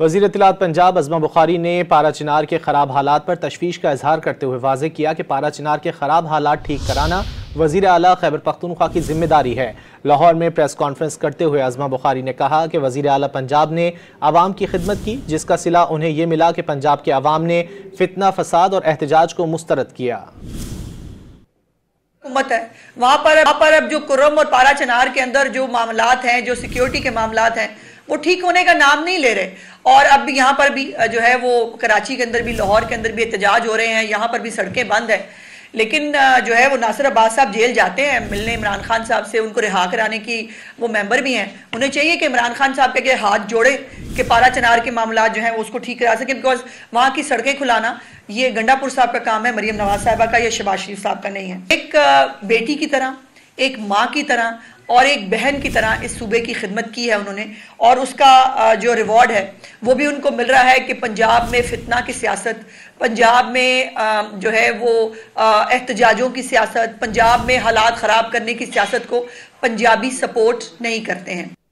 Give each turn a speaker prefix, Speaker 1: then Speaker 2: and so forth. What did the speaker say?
Speaker 1: वज़ीर इत्तलात पंजाब अज़मा बुखारी ने पारा चिनार के खराब हालात पर तशवीश का इजहार करते हुए वाज़ेह किया कि पारा चिनार के खराब हालात ठीक कराना वज़ीर आला खैबर पख्तूनख्वा की जिम्मेदारी है। लाहौर में प्रेस कॉन्फ्रेंस करते हुए अज़मा बुखारी ने कहा कि वज़ीर आला पंजाब ने आवाम की खिदमत की, जिसका सिला उन्हें यह मिला कि पंजाब के अवाम ने फितना, फसाद और एहतजाज को मुस्तरद किया।
Speaker 2: हुकूमत है वहाँ पर अब जो कुर्रम और पारा चिनार के अंदर जो मामलात हैं, जो सिक्योरिटी के मामलात हैं, वो ठीक होने का नाम नहीं ले रहे। और अब यहाँ पर भी जो है वो कराची के अंदर भी, लाहौर के अंदर भी एहतजाज हो रहे हैं, यहाँ पर भी सड़कें बंद हैं। लेकिन जो है वो नासिर अब्बास साहब जेल जाते हैं मिलने इमरान खान साहब से, उनको रिहा कराने की वो मेंबर भी हैं। उन्हें चाहिए कि इमरान खान साहब के हाथ जोड़े कि पारा चिनार के मामला जो हैं उसको ठीक करा सके, बिकॉज वहाँ की सड़कें खुलाना ये गंडापुर साहब का काम है, मरियम नवाज साहिबा का या शहबाज शरीफ साहब का नहीं है। एक बेटी की तरह, एक माँ की तरह और एक बहन की तरह इस सूबे की खिदमत की है उन्होंने, और उसका जो रिवॉर्ड है वो भी उनको मिल रहा है कि पंजाब में फितना की सियासत, पंजाब में जो है वो एहतजाजों की सियासत, पंजाब में हालात ख़राब करने की सियासत को पंजाबी सपोर्ट नहीं करते हैं।